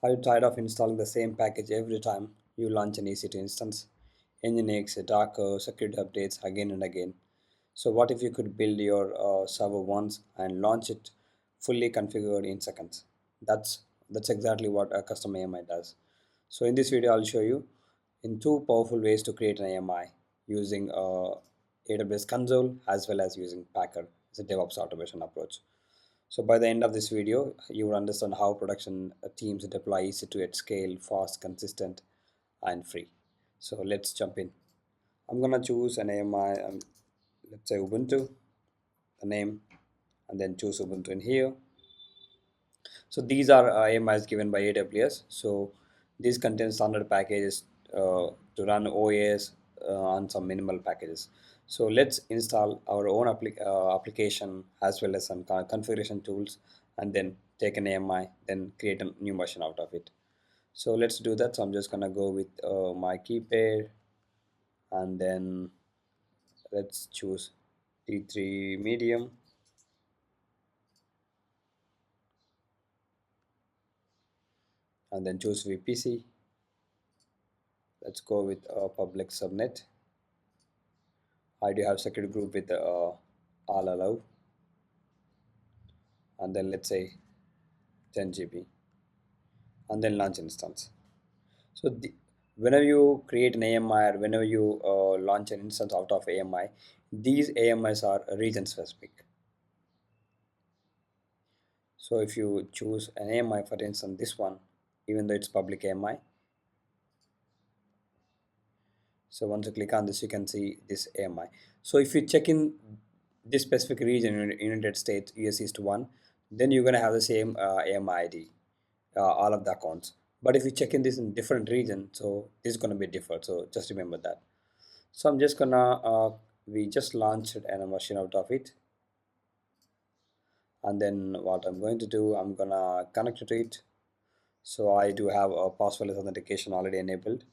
Are you tired of installing the same package every time you launch an EC2 instance? Nginx, Docker, security updates again and again. So what if you could build your server once and launch it fully configured in seconds? That's that's exactly what a custom AMI does. So in this video, I'll show you in two powerful ways to create an AMI using AWS Console as well as using Packer as a DevOps automation approach. So by the end of this video, you will understand how production teams deploy EC2 at scale, fast, consistent, and free. So let's jump in. I'm gonna choose an AMI, let's say Ubuntu, the name, and then choose Ubuntu in here. So these are AMIs given by AWS. So these contain standard packages to run OAS on some minimal packages. So let's install our own application as well as some configuration tools, and then take an AMI, then create a new version out of it. So let's do that. So I'm just gonna go with my key pair, and then let's choose T3 medium, and then choose VPC. Let's go with public subnet. I do have security group with all allow, and then let's say 10 GB, and then launch instance. So whenever you create an AMI, or whenever you launch an instance out of AMI, these AMIs are region specific. So if you choose an AMI, for instance this one, even though it's public AMI, so once you click on this, you can see this AMI. So if you check in this specific region in United States, US East 1, then you're going to have the same AMI ID, all of the accounts. But if you check in this in different region, so this is going to be different. So just remember that. So I'm just gonna, we just launched an version out of it. And then what I'm going to do, I'm gonna connect to it. So I do have a password authentication already enabled.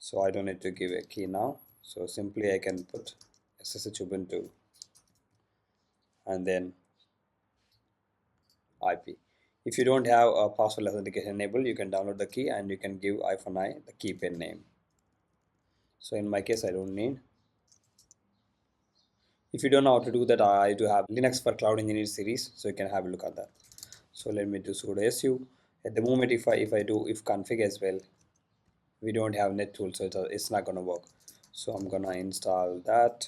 So I don't need to give a key now. So simply I can put SSH Ubuntu and then IP. If you don't have a password authentication enabled, you can download the key and you can give -I the key pair name. So in my case, I don't need. If you don't know how to do that, I do have Linux for Cloud Engineer series, so you can have a look at that. So let me do sudo su. At the moment, if I do if config as well, we don't have net tool, so it's not gonna work. So I'm gonna install that.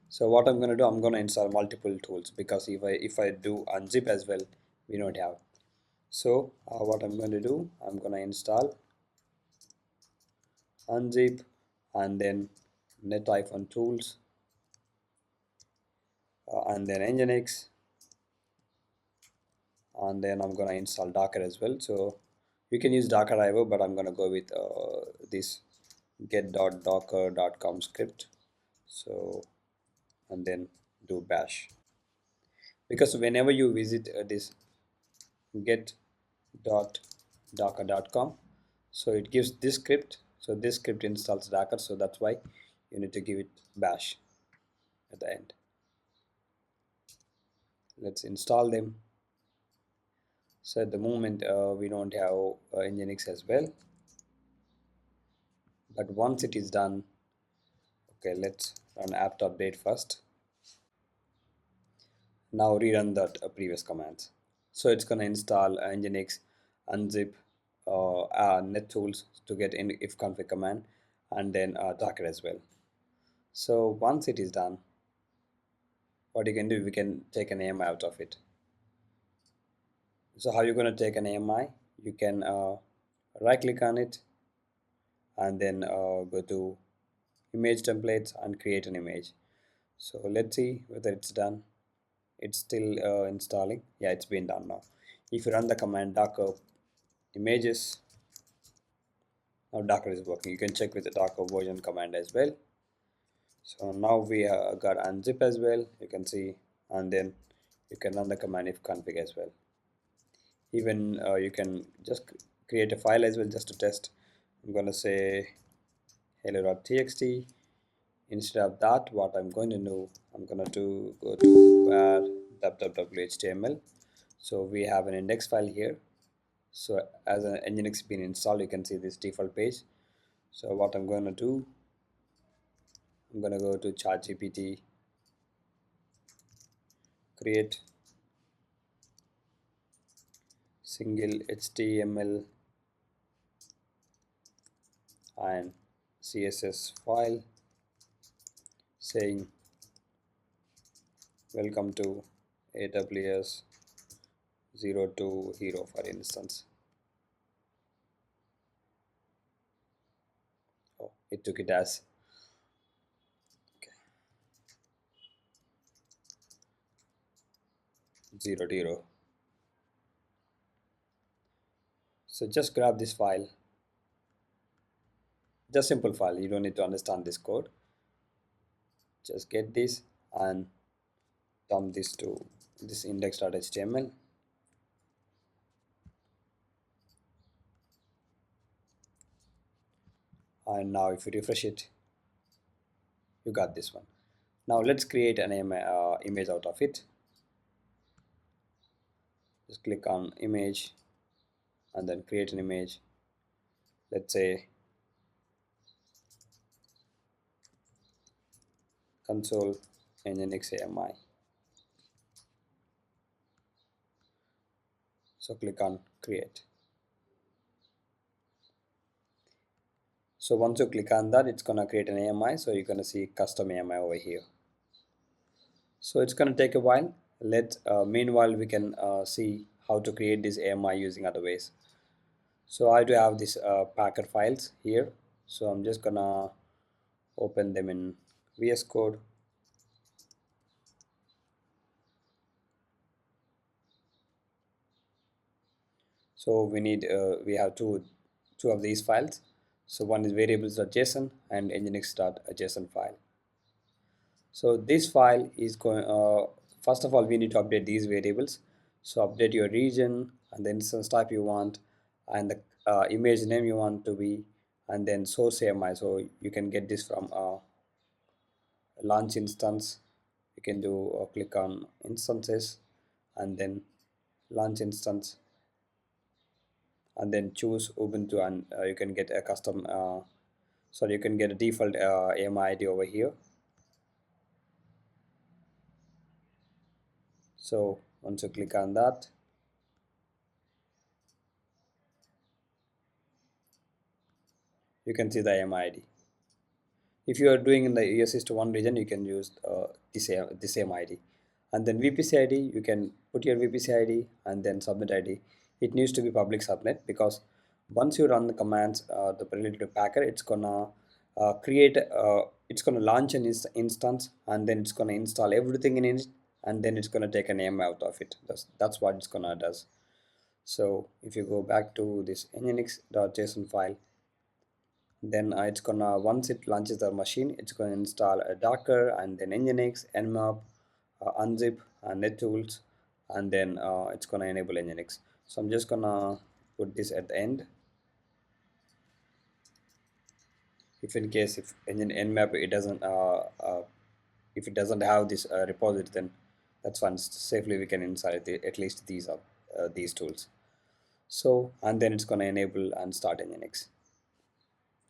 So what I'm gonna do, I'm gonna install multiple tools, because if I do unzip as well, we don't have. So what I'm going to do, I'm gonna install unzip, and then net-tools, and then nginx, and then I'm gonna install Docker as well. So you can use Docker IO, but I'm gonna go with this get.docker.com script. So and then do bash, because whenever you visit this get.docker.com, so it gives this script. So this script installs Docker, so that's why you need to give it bash at the end. Let's install them. So at the moment we don't have nginx as well, but once it is done, okay, let's run apt update first. Now rerun that previous commands. So it's going to install nginx, unzip, net tools to get in if config command, and then docker as well. So once it is done, what you can do, we can take an AMI out of it. So how you're going to take an AMI, you can right click on it, and then go to image templates and create an image. So let's see whether it's done. It's still installing. Yeah, it's been done now. If you run the command docker images, now docker is working. You can check with the docker version command as well. So now we got unzip as well, you can see, and then you can run the command if config as well. Even you can just create a file as well just to test. I'm gonna say hello.txt. Instead of that, what I'm going to do, I'm gonna do go to where www.html. So we have an index file here. So as an Nginx been installed, you can see this default page. So what I'm going to do, I'm going to go to ChatGPT, create single HTML and CSS file saying welcome to AWS Zero to Hero, for instance. Oh, it took it as zero zero. So just grab this file, just simple file. You don't need to understand this code. Just get this and dump this to this index.html. And now if you refresh it, you got this one. Now let's create an image out of it. Just click on image and then create an image. Let's say console nginx AMI. So click on create. So once you click on that, it's gonna create an AMI. So you're gonna see custom AMI over here. So it's gonna take a while. Let meanwhile we can see how to create this AMI using other ways. So I do have these Packer files here. So I'm just gonna open them in VS Code. So we have two of these files. So one is variables.json and nginx.json file. So this file is going. First of all, we need to update these variables. So update your region and the instance type you want, and the image name you want to be, and then source AMI. So you can get this from launch instance. You can do click on instances, and then launch instance, and then choose Ubuntu, and you can get a custom. Sorry, you can get a default AMI ID over here. So once you click on that, you can see the AMI ID. If you are doing in the US East 1 region, you can use the same ID. And then VPC ID, you can put your VPC ID and then subnet ID. It needs to be public subnet because once you run the commands, the related to Packer, it's gonna it's gonna launch an instance, and then it's gonna install everything in it, and then it's gonna take a name out of it. That's what it's gonna does. So if you go back to this nginx.json file, then it's gonna, once it launches the machine, it's gonna install a Docker and then Nginx, Nmap, unzip, and nettools, and then it's gonna enable Nginx. So I'm just gonna put this at the end. If in case if engine Nmap it doesn't if it doesn't have this repository, then that's fine. Safely we can install at least these tools. So and then it's gonna enable and start Nginx.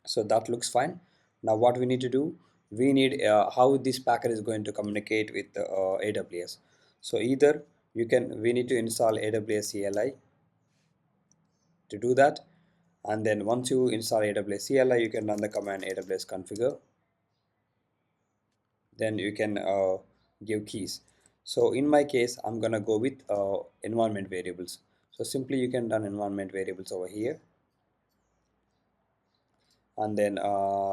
So that looks fine. Now what we need to do, we need how this packer is going to communicate with AWS. So either we need to install AWS CLI to do that, and then once you install AWS CLI, you can run the command AWS configure. Then you can give keys. So in my case, I'm gonna go with environment variables. So simply you can run environment variables over here, and then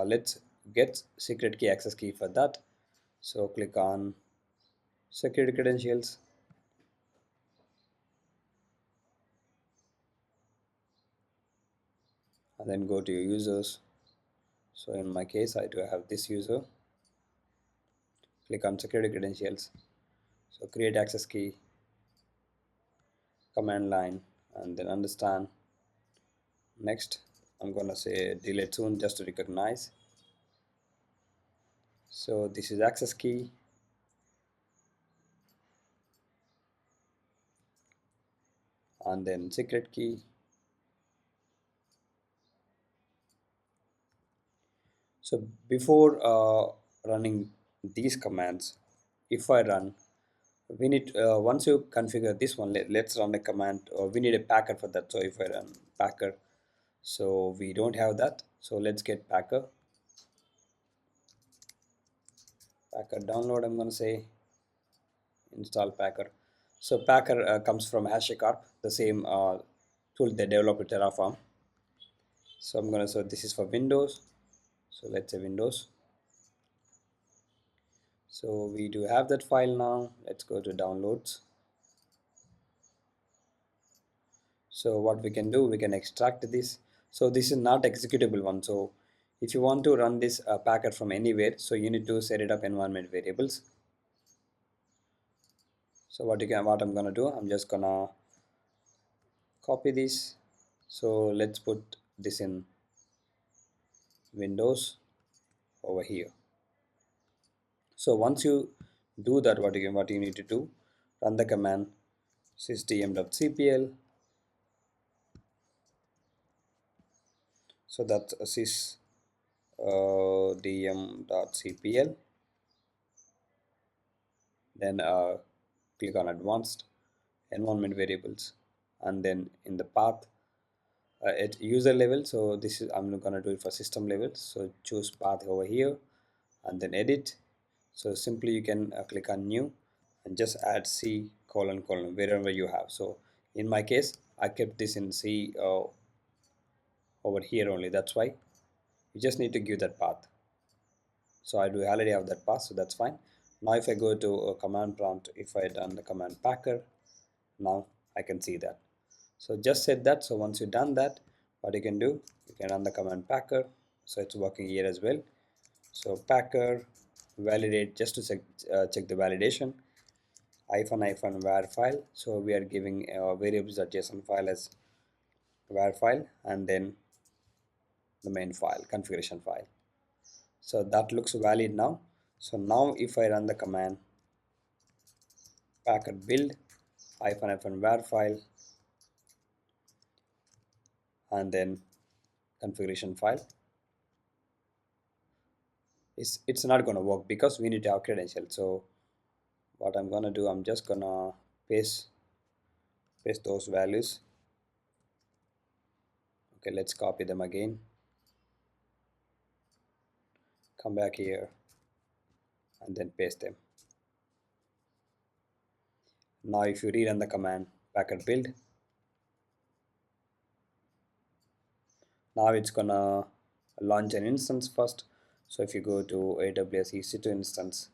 let's get secret key access key for that. So click on security credentials, and then go to your users. So in my case, I do have this user. Click on security credentials. So create access key, command line, and then understand. Next, I'm gonna say delete soon just to recognize. So this is access key, and then secret key. So before running these commands, if I run, we need once you configure this one, let's run a command. We need a packer for that. So if I run packer, so we don't have that. So let's get packer download. I'm gonna say install packer. So packer comes from HashiCorp, the same tool they developed with Terraform. So I'm gonna, so this is for Windows. So let's say Windows. So we do have that file now. Let's go to downloads. So what we can do, we can extract this. So this is not executable one. So if you want to run this packet from anywhere, so you need to set it up environment variables. So what I'm gonna do, I'm just gonna copy this. So let's put this in Windows over here. So once you do that, what you need to do, run the command sysdm.cpl. So that's sysdm.cpl. Then click on advanced environment variables, and then in the path at user level. So this is, I'm gonna do it for system level. So choose path over here and then edit. So simply you can click on new and just add C colon colon wherever you have. So in my case, I kept this in C over here only. That's why you just need to give that path. So I do already have that path, so that's fine. Now if I go to a command prompt, if I done the command packer, now I can see that. So just set that. So once you've done that, what you can do, you can run the command packer. So it's working here as well. So packer validate, just to check the validation, hyphen var file. So we are giving variables.json file as var file, and then the main file, configuration file. So that looks valid now. So now if I run the command packer build hyphen var file and then configuration file, it's not going to work because we need to have credentials. So what I'm gonna do, I'm just gonna paste those values. Okay, let's copy them again, come back here and then paste them. Now if you rerun the command packer build, now it's gonna launch an instance first. So if you go to AWS EC2 instance,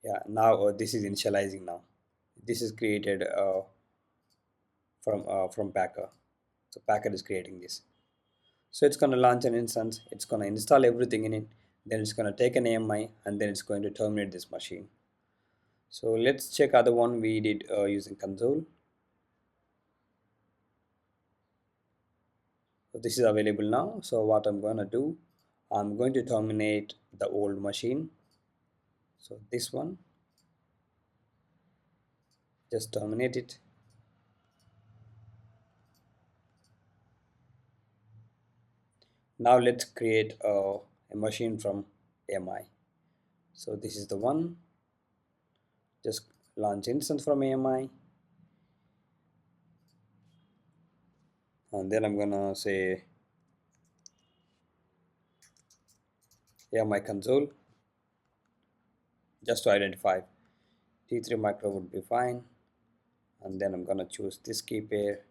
yeah, now this is initializing now. This is created from packer. So packer is creating this. So it's going to launch an instance, it's going to install everything in it, then it's going to take an AMI, and then it's going to terminate this machine. So let's check other one we did using console. So this is available now. So what I'm going to do, I'm going to terminate the old machine. So this one, just terminate it. Now let's create a machine from AMI. So this is the one, just launch instance from AMI, and then I'm gonna say AMI console, just to identify. T3 micro would be fine, and then I'm gonna choose this key pair.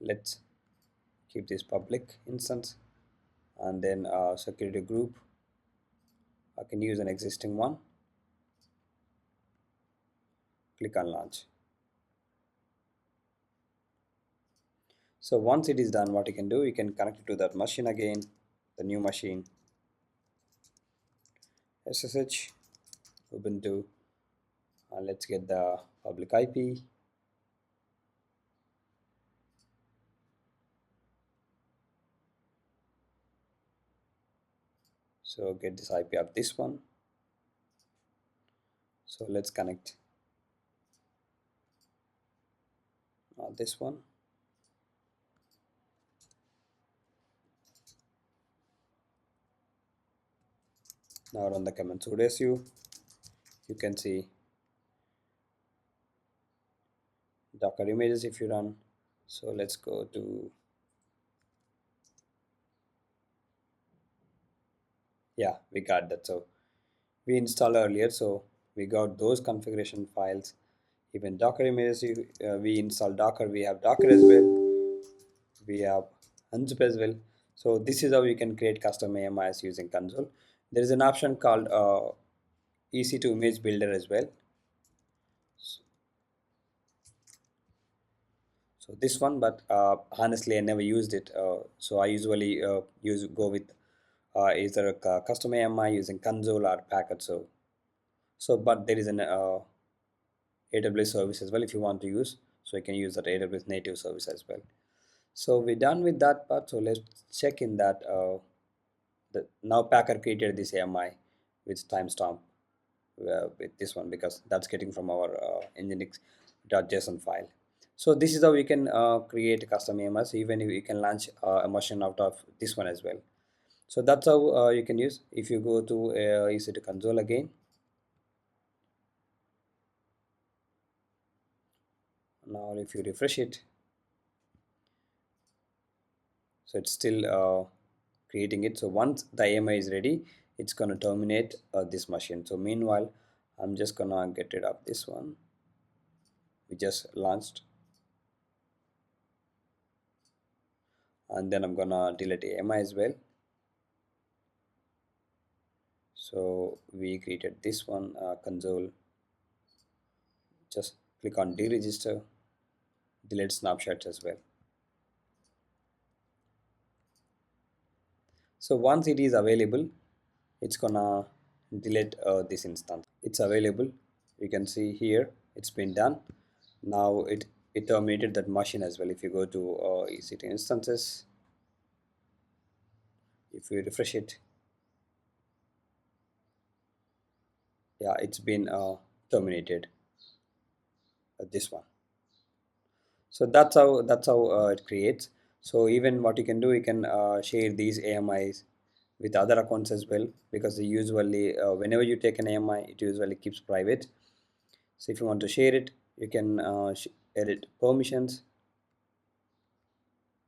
Let's keep this public instance, and then security group, I can use an existing one. Click on launch. So once it is done, what you can do, you can connect it to that machine again, the new machine, SSH, Ubuntu, and let's get the public IP. So get this IP of this one. So let's connect this one. Now run the command sudo su. You can see Docker images if you run. So let's go to, yeah, we got that. So we installed earlier, so we got those configuration files. Even Docker images, we installed Docker. We have Docker as well. We have Unzip as well. So this is how you can create custom AMIs using console. There is an option called EC2 image builder as well. So this one, but honestly, I never used it. So I usually use go with either a custom AMI using console or packet. But there is an AWS service as well if you want to use. So you can use that AWS native service as well. So we're done with that part. So let's check in that now Packer created this AMI with timestamp with this one because that's getting from our nginx.json file. So this is how we can create custom AMIs. Even if you can launch a machine out of this one as well. So that's how you can use. If you go to EC2 console again, now if you refresh it, so it's still creating it. So once the AMI is ready, it's going to terminate this machine. So meanwhile, I'm just gonna get rid of this one we just launched, and then I'm gonna delete AMI as well. So we created this one console. Just click on deregister, delete snapshots as well. So once it is available, it's gonna delete this instance. It's available. You can see here it's been done. Now it terminated that machine as well. If you go to EC2 instances, if you refresh it, yeah, it's been terminated. This one. So that's how it creates. So even what you can do, you can share these AMIs with other accounts as well, because they usually whenever you take an AMI, it usually keeps private. So if you want to share it, you can edit permissions,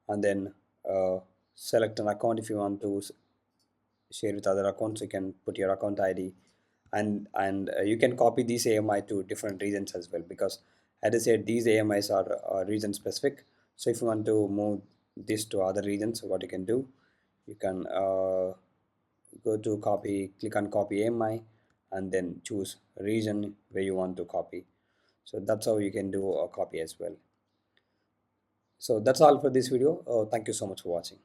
and then select an account. If you want to share with other accounts, you can put your account ID, and you can copy these AMI to different regions as well, because as I said, these AMIs are region specific. So if you want to move this to other regions, what you can do, you can go to copy, click on copy AMI, and then choose region where you want to copy. So that's how you can do a copy as well. So that's all for this video. Thank you so much for watching.